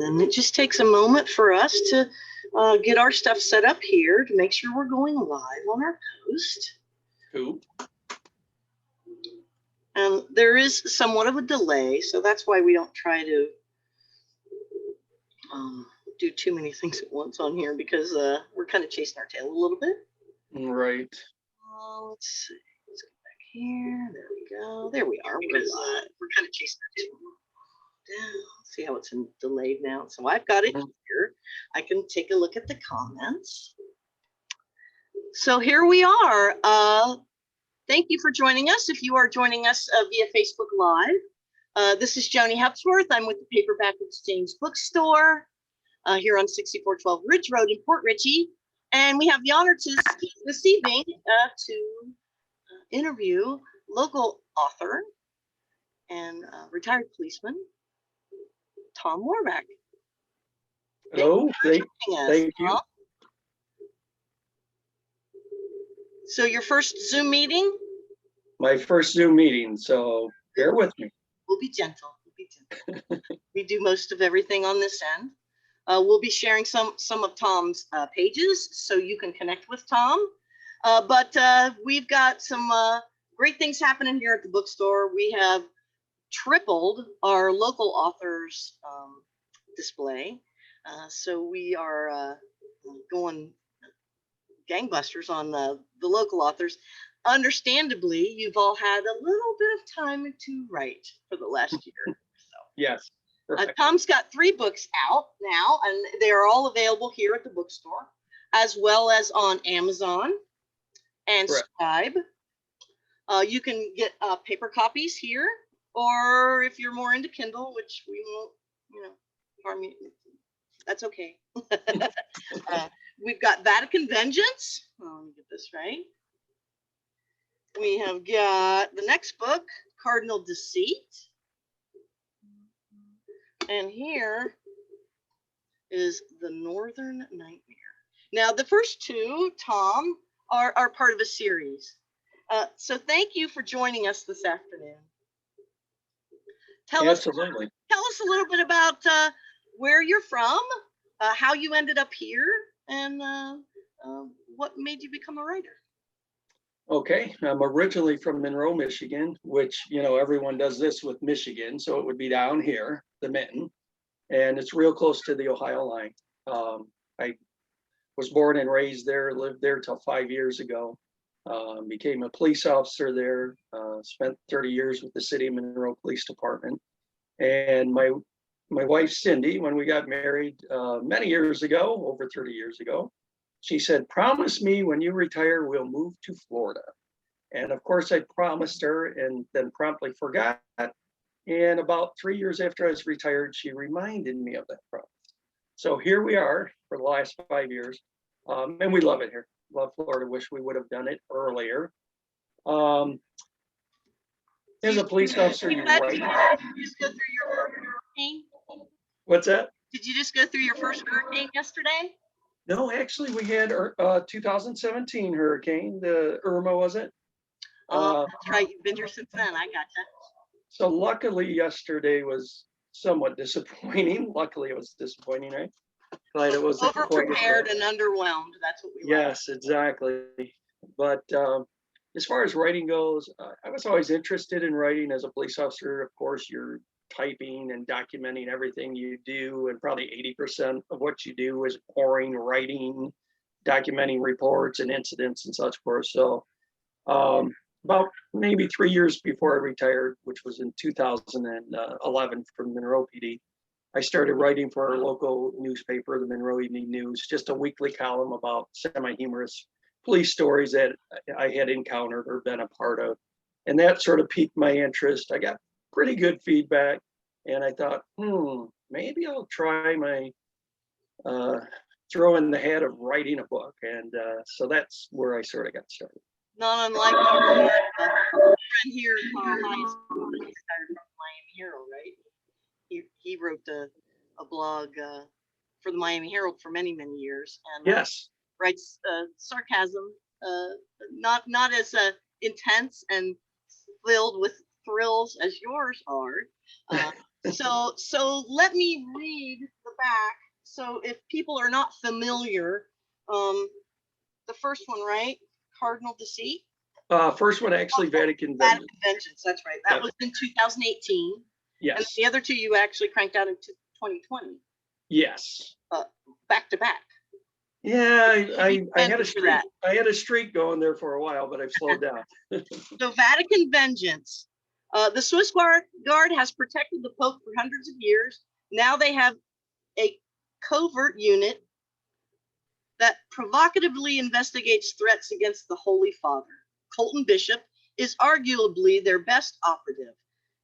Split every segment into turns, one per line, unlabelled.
And then it just takes a moment for us to get our stuff set up here to make sure we're going live on our post.
Cool.
And there is somewhat of a delay, so that's why we don't try to do too many things at once on here, because we're kind of chasing our tail a little bit.
Right.
Let's see. Let's go back here. There we go. There we are. We're live. We're kind of chasing our tail down. See how it's delayed now. So I've got it here. I can take a look at the comments. So here we are. Thank you for joining us. If you are joining us via Facebook Live, this is Joni Hepsworth. I'm with the Paperback Exchange Bookstore here on 6412 Ridge Road in Port Richey. And we have the honor this evening to interview local author and retired policeman, Tom MOHRBACH.
Hello, thank you.
So your first Zoom meeting?
My first Zoom meeting, so bear with me.
We'll be gentle. We do most of everything on this end. We'll be sharing some of Tom's pages so you can connect with Tom. But we've got some great things happening here at the bookstore. We have tripled our local authors display. So we are going gangbusters on the local authors. Understandably, you've all had a little bit of time to write for the last year. So.
Yes.
Tom's got 3 books out now, and they're all available here at the bookstore, as well as on Amazon and Scribe. You can get paper copies here, or if you're more into Kindle, which we won't, harm you. That's okay. We've got Vatican Vengeance. Let me get this right. We have got the next book, Cardinal DECEIT. And here is The Northern Nightmare. Now, the first 2, Tom, are part of a series. So thank you for joining us this afternoon. Tell us a little bit about where you're from, how you ended up here, and what made you become a writer.
Okay, I'm originally from Monroe, Michigan, which, everyone does this with Michigan, so it would be down here, the Mitten, and it's real close to the Ohio line. I was born and raised there, lived there till 5 years ago, became a police officer there, spent 30 years with the City of Monroe Police Department. And my wife, Cindy, when we got married many years ago, over 30 years ago, she said, promise me when you retire, we'll move to Florida. And of course, I promised her and then promptly forgot. And about 3 years after I was retired, she reminded me of that promise. So here we are for the last 5 years. And we love it here. Love Florida. Wish we would have done it earlier. As a police officer,
Did you just go through your first hurricane?
What's that?
Did you just go through your first hurricane yesterday?
No, actually, we had 2017 hurricane, the Irma, was it?
That's right. You've been here since then. I gotcha.
So luckily, yesterday was somewhat disappointing. Luckily, it was disappointing, right? But it was
over-prepared and underwhelmed. That's what we
Yes, exactly. But as far as writing goes, I was always interested in writing as a police officer. Of course, you're typing and documenting everything you do, and probably 80% of what you do is pouring, writing, documenting reports and incidents and such forth. So about maybe 3 years before I retired, which was in 2011 from Monroe PD, I started writing for our local newspaper, the Monroe Evening News, just a weekly column about semi-humorous police stories that I had encountered or been a part of. And that sort of piqued my interest. I got pretty good feedback, and I thought, maybe I'll try my throw in the hat of writing a book. And so that's where I sort of got started.
Not unlike our friend here, Carl Hayes, from Miami Herald, right? He wrote a blog for the Miami Herald for many, many years, and
yes,
writes sarcasm, not as intense and filled with thrills as yours are. So let me read the back. So if people are not familiar, the first one, right? Cardinal Deceit.
First one, actually, Vatican
Vatican
Vengeance.
Vengeance. That's right. That was in 2018. And
Yes.
the other two you actually cranked out in 2020.
Yes.
Back to back.
Yeah, I had a streak.
That.
I had a streak going there for a while, but I've slowed down.
So Vatican Vengeance. The Swiss Guard has protected the Pope for hundreds of years. Now they have a covert unit that provocatively investigates threats against the Holy Father. Colton Bishop is arguably their best operative.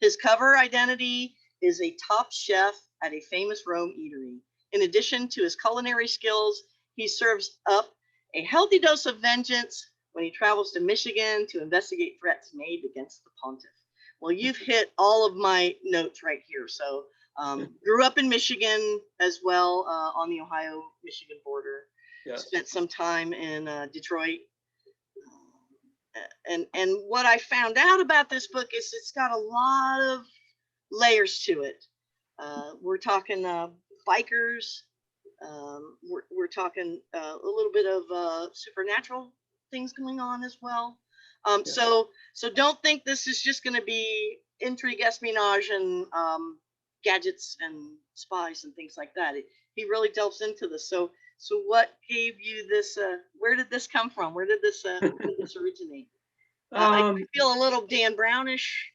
His cover identity is a top chef at a famous Rome eatery. In addition to his culinary skills, he serves up a healthy dose of vengeance when he travels to Michigan to investigate threats made against the pontiff. Well, you've hit all of my notes right here. So grew up in Michigan as well, on the Ohio-Michigan border. Yes. Spent some time in Detroit. And what I found out about this book is it's got a lot of layers to it. We're talking bikers. We're talking a little bit of supernatural things going on as well. So don't think this is just going to be intrigue, espionage, and gadgets and spies and things like that. He really delves into this. So what gave you this? Where did this come from? Where did this originate? I feel a little Dan Brownish,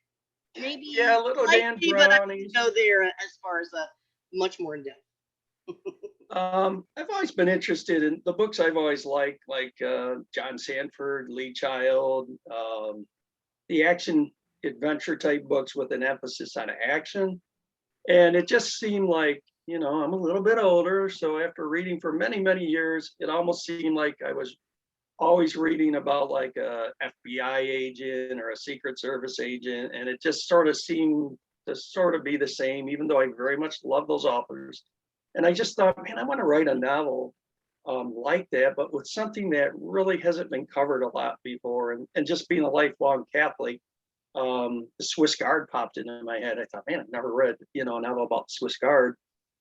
maybe.
Yeah, a little Dan Brownish.
Go there as far as much more in depth.
I've always been interested in the books I've always liked, like John Sanford, Lee Child, the action adventure type books with an emphasis on action. And it just seemed like, you know, I'm a little bit older. So after reading for many, many years, it almost seemed like I was always reading about like a FBI agent or a Secret Service agent. And it just sort of seemed to sort of be the same, even though I very much love those authors. And I just thought, man, I want to write a novel like that, but with something that really hasn't been covered a lot before. And just being a lifelong Catholic, the Swiss Guard popped into my head. I thought, man, I've never read, you know, a novel about the Swiss Guard.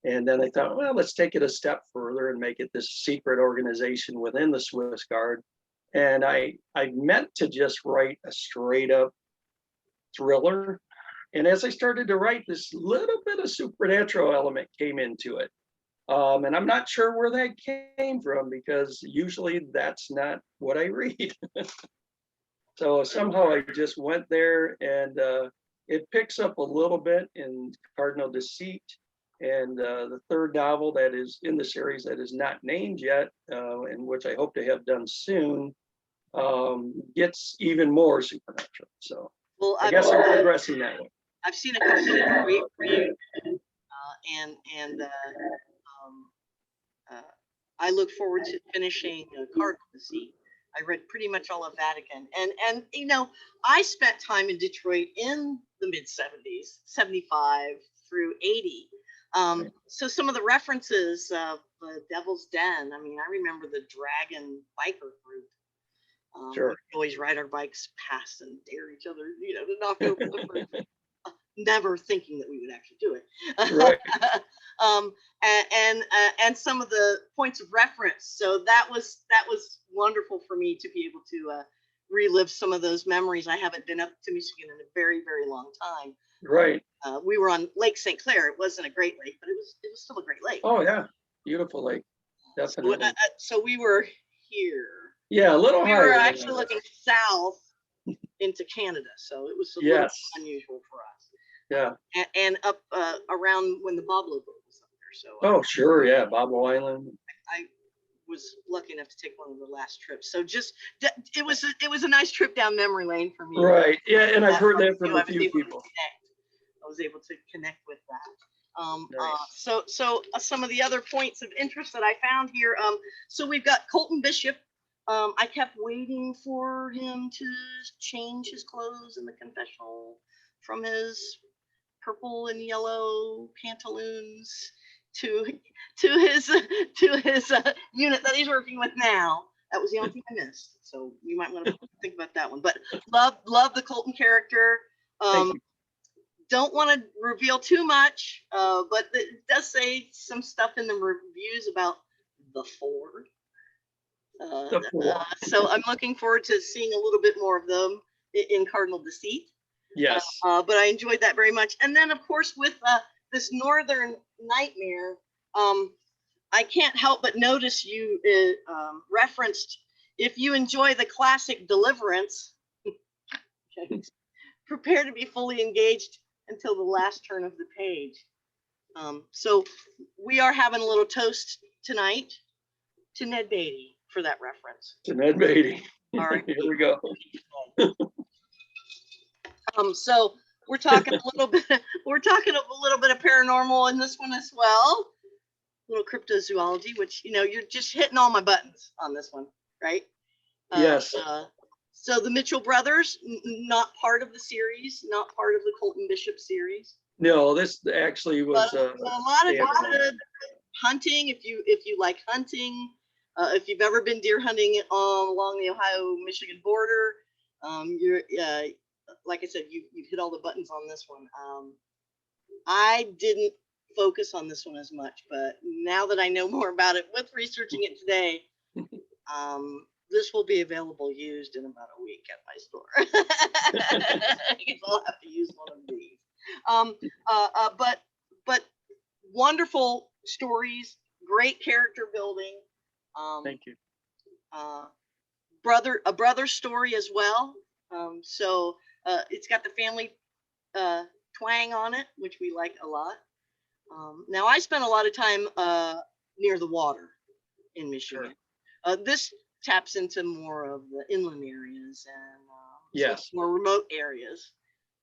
And then I thought, well, let's take it a step further and make it this secret organization within the Swiss Guard. And I meant to just write a straight up thriller. And as I started to write, this little bit of supernatural element came into it. And I'm not sure where that came from, because usually that's not what I read. So somehow I just went there, and it picks up a little bit in Cardinal Deceit. And the third novel that is in the series that is not named yet, and which I hope to have done soon, gets even more supernatural. So well, I guess I'm progressing that way.
I've seen a couple of reviews, I look forward to finishing Cardinal Deceit. I read pretty much all of Vatican, and you know, I spent time in Detroit in the mid 70s, 75 through 80. So some of the references of the Devil's Den, I mean, I remember the Dragon biker group.
Sure.
We'd always ride our bikes past and dare each other, you know, to knock over the first. Never thinking that we would actually do it.
Right.
And some of the points of reference. So that was wonderful for me to be able to relive some of those memories. I haven't been up to Michigan in a very, very long time.
Right.
We were on Lake St. Clair. It wasn't a great lake, but it was still a great lake.
Oh yeah, beautiful lake. Definitely.
So we were here.
Yeah, a little higher.
We were actually looking south into Canada, so it was a little unusual for us.
Yeah.
And up around when the Bob logo was up there. So.
Oh sure, yeah, Bobo Island.
I was lucky enough to take one of the last trips, so just it was a nice trip down memory lane for me.
Right. Yeah, and I've heard that from a few people.
I was able to connect with that.
Nice.
So some of the other points of interest that I found here. So we've got Colton Bishop. I kept waiting for him to change his clothes in the confessional from his purple and yellow pantaloons to his unit that he's working with now. That was the only thing I missed. So you might want to think about that one. But love the Colton character. don't want to reveal too much, but it does say some stuff in the reviews about the Ford. So I'm looking forward to seeing a little bit more of them in Cardinal Deceit.
Yes.
But I enjoyed that very much. And then, of course, with this Northern Nightmare, I can't help but notice you referenced, if you enjoy the classic Deliverance, prepare to be fully engaged until the last turn of the page. So we are having a little toast tonight to Ned Beatty for that reference.
To Ned Beatty.
All right.
Here we go.
So we're talking a little bit. We're talking a little bit of paranormal in this one as well. A little cryptozoology, which you're just hitting all my buttons on this one, right?
Yes.
So the Mitchell brothers, not part of the series, not part of the Colton Bishop series.
No, this actually was
a lot of hunting. If you like hunting, if you've ever been deer hunting along the Ohio-Michigan border, you're like I said, you've hit all the buttons on this one. I didn't focus on this one as much, but now that I know more about it with researching it today, this will be available used in about a week at my store. Because I'll have to use one of these. But wonderful stories, great character building.
Thank you.
A brother story as well. So it's got the family twang on it, which we like a lot. Now I spent a lot of time near the water in Michigan. Sure. This taps into more of the inland areas and
yes,
more remote areas.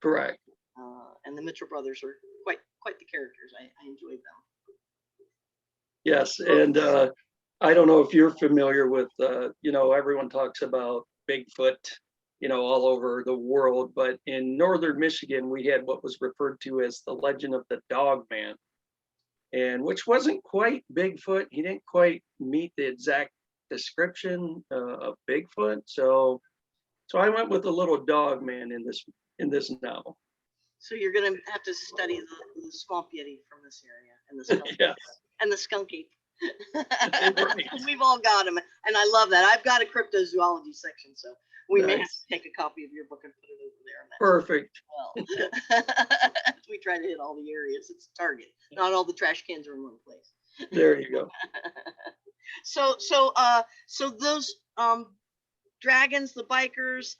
Correct.
And the Mitchell brothers are quite the characters. I enjoyed them.
Yes, and I don't know if you're familiar with, everyone talks about Bigfoot, all over the world, but in northern Michigan, we had what was referred to as the legend of the Dog Man, and which wasn't quite Bigfoot. He didn't quite meet the exact description of Bigfoot, so I went with the little Dog Man in this novel.
So you're gonna have to study the swamp yeti from this area and the skunk
yes.
And the skunky. We've all got them, and I love that. I've got a cryptozoology section, so we may have to take a copy of your book and put it over there.
Perfect.
Well, we try to hit all the areas. It's a target. Not all the trash cans are in one place.
There you go.
So those dragons, the bikers,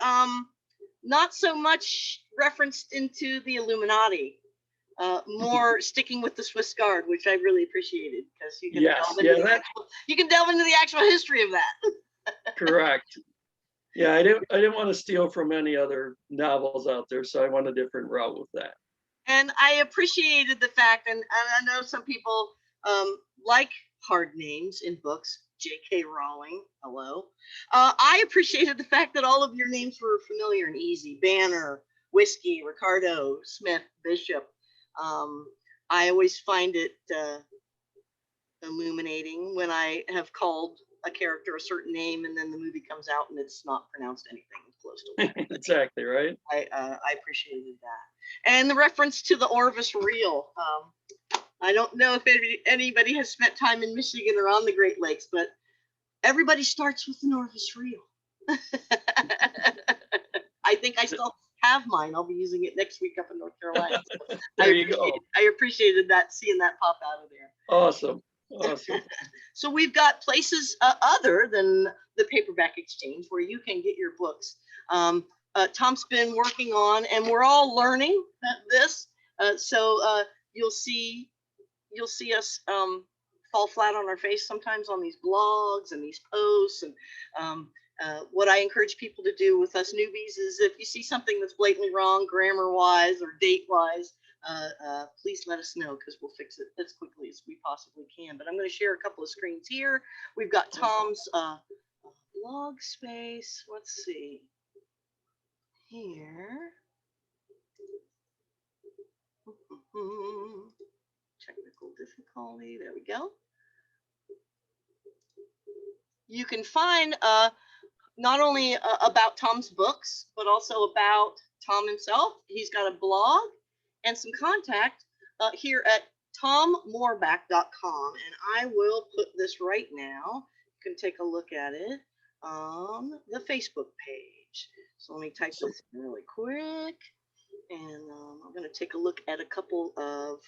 not so much referenced into the Illuminati. More sticking with the Swiss Guard, which I really appreciated, because you can delve into the actual history of that.
Correct. Yeah, I didn't want to steal from any other novels out there, so I went a different route with that.
And I appreciated the fact, and I know some people like hard names in books. J.K. Rowling, hello. I appreciated the fact that all of your names were familiar and easy. Banner, Whiskey, Ricardo, Smith, Bishop. I always find it illuminating when I have called a character a certain name and then the movie comes out and it's not pronounced anything close to that.
Exactly, right?
I appreciated that. And the reference to the Orvis Reel. I don't know if anybody has spent time in Michigan or on the Great Lakes, but everybody starts with an Orvis Reel. I think I still have mine. I'll be using it next week up in North Carolina. So
there you go.
I appreciated that, seeing that pop out of there.
Awesome.
So we've got places other than the paperback exchange where you can get your books. Tom's been working on, and we're all learning this. So you'll see us fall flat on our face sometimes on these blogs and these posts. And what I encourage people to do with us newbies is, if you see something that's blatantly wrong, grammar-wise or date-wise, please let us know, because we'll fix it as quickly as we possibly can. But I'm going to share a couple of screens here. We've got Tom's blog space. Let's see here. Technical difficulty. There we go. You can find not only about Tom's books, but also about Tom himself. He's got a blog, and some contact here at tommohrbach.com. And I will put this right now. You can take a look at it on the Facebook page. So let me type this in really quick. And I'm going to take a look at a couple of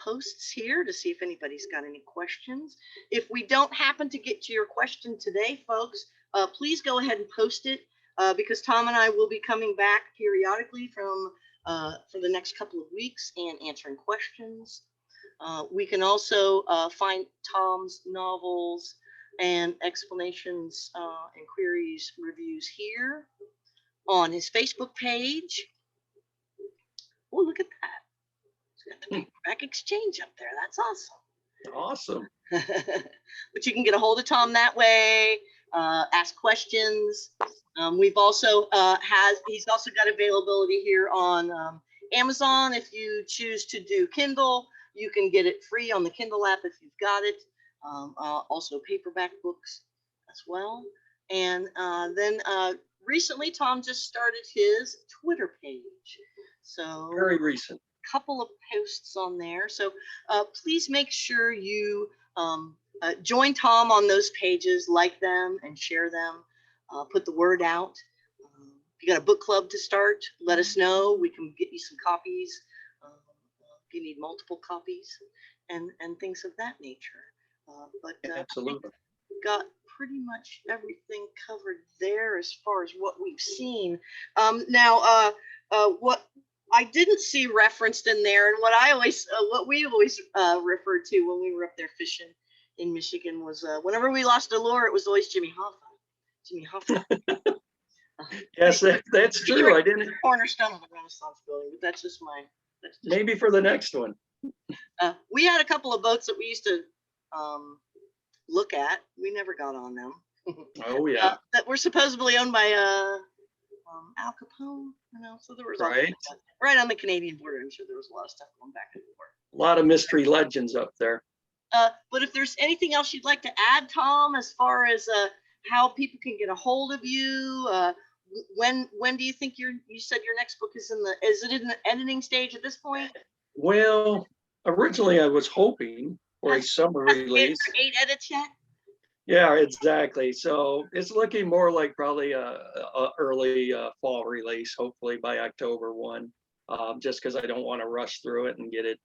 posts here to see if anybody's got any questions. If we don't happen to get to your question today, folks, please go ahead and post it because Tom and I will be coming back periodically for the next couple of weeks and answering questions. We can also find Tom's novels and explanations and queries reviews here on his Facebook page. Oh, look at that. It's got the paperback exchange up there. That's awesome.
Awesome.
But you can get a hold of Tom that way, ask questions. We've also he's also got availability here on Amazon. If you choose to do Kindle, you can get it free on the Kindle app if you've got it. Also paperback books as well. And then recently, Tom just started his Twitter page. So
Very recent.
couple of posts on there. So please make sure you join Tom on those pages, like them and share them, put the word out. If you got a book club to start, let us know. We can get you some copies if you need multiple copies and things of that nature.
Absolutely.
Got pretty much everything covered there as far as what we've seen. Now, what I didn't see referenced in there, and what we always referred to when we were up there fishing in Michigan was whenever we lost a lure, it was always Jimmy Hoffa. Jimmy Hoffa.
Yes, that's true. I didn't.
Cornerstone of the Renaissance building, but that's just my.
Maybe for the next one.
We had a couple of boats that we used to look at. We never got on them.
Oh yeah.
That were supposedly owned by Al Capone, so there was right on the Canadian border. I'm sure there was a lot of stuff going back and forth.
A lot of mystery legends up there.
But if there's anything else you'd like to add, Tom, as far as how people can get a hold of you, when do you think you said your next book is it in the editing stage at this point?
Well, originally I was hoping for a summer release.
8 edits yet?
Yeah, exactly. So it's looking more like probably a early fall release, hopefully by October 1, just because I don't want to rush through it and get it,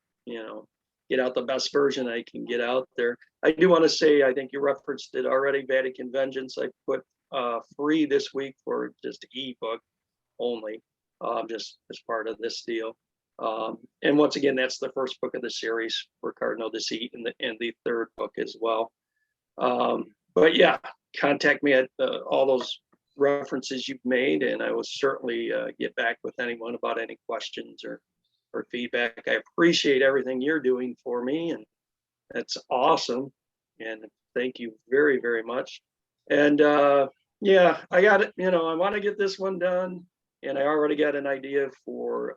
get out the best version I can get out there. I do want to say, I think you referenced it already, Vatican Vengeance. I put free this week for just ebook only, just as part of this deal. And once again, that's the first book of the series for Cardinal Deceit, and the third book as well. But yeah, contact me at all those references you've made, and I will certainly get back with anyone about any questions or feedback. I appreciate everything you're doing for me, and that's awesome. And thank you very, very much. And yeah, I got it. I want to get this one done, and I already got an idea for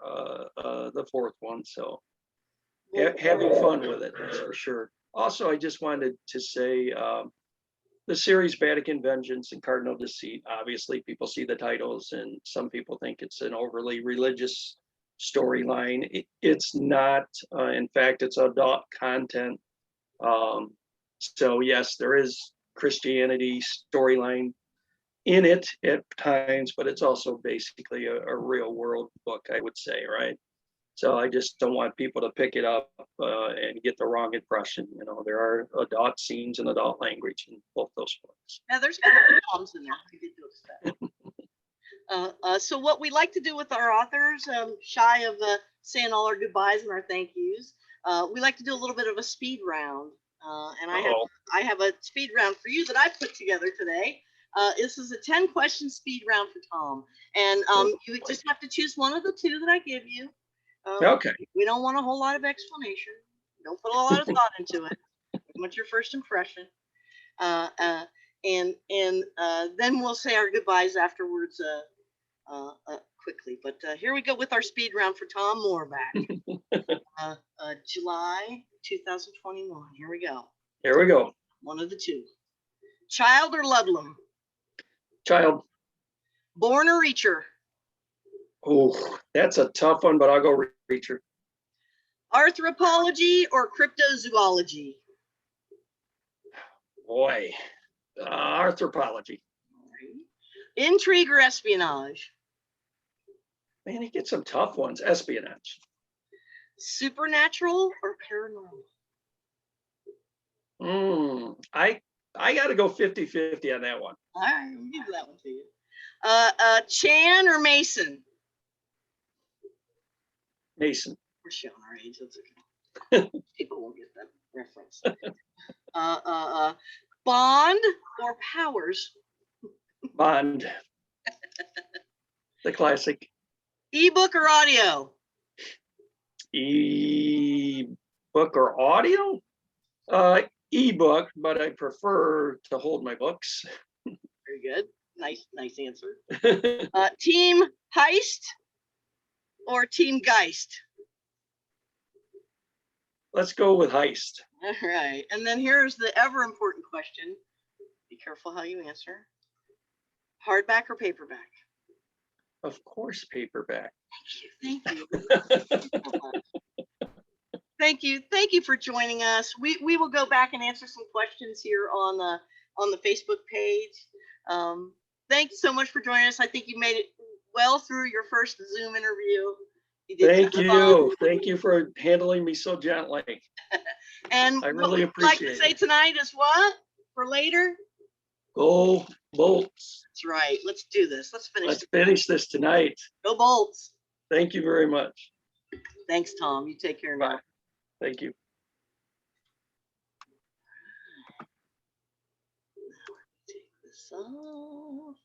the fourth one. So having fun with it, that's for sure. Also, I just wanted to say the series Vatican Vengeance and Cardinal Deceit, obviously people see the titles and some people think it's an overly religious storyline. It's not. In fact, it's adult content. So yes, there is Christianity storyline in it at times, but it's also basically a real world book, I would say, right? So I just don't want people to pick it up and get the wrong impression. There are adult scenes and adult language in both those books.
Yeah, there's a couple of bombs in there. I did notice that. So what we like to do with our authors, shy of saying all our goodbyes and our thank yous, we like to do a little bit of a speed round. And I have a speed round for you that I put together today. This is a 10-question speed round for Tom. And you just have to choose one of the two that I give you.
Okay. We
don't want a whole lot of explanation. Don't put a lot of thought into it. What's your first impression? And then we'll say our goodbyes afterwards quickly. But here we go with our speed round for Tom Mohrbach. July 2021. Here we go.
Here we go.
One of the two. Child or Ludlum?
Child.
Born or Reacher?
Oh, that's a tough one, but I'll go Reacher.
Arthropology or cryptozoology?
Boy, anthropology.
Intrigue or espionage?
Man, he gets some tough ones. Espionage.
Supernatural or paranormal?
I got to go 50-50 on that one.
All right, we'll give that one to you. Chan or Mason?
Mason.
We're showing our age. That's okay. People won't get that reference. Bond or Powers?
Bond. The classic.
Ebook or audio?
E-book or audio? E-book, but I prefer to hold my books.
Very good. Nice answer. Team Heist or Team Geist?
Let's go with Heist.
All right. And then here's the ever important question. Be careful how you answer. Hardback or paperback?
Of course, paperback.
Thank you. Thank you. Thank you for joining us. We will go back and answer some questions here on the Facebook page. Thanks so much for joining us. I think you made it well through your first Zoom interview.
Thank you. Thank you for handling me so gently.
And
I really
what we'd like
appreciate
to say tonight is what for later?
Go Bolts.
That's right. Let's do this. Let's
finish this tonight.
Go Bolts.
Thank you very much.
Thanks, Tom. You take care now.
Bye. Thank you.
Take this off.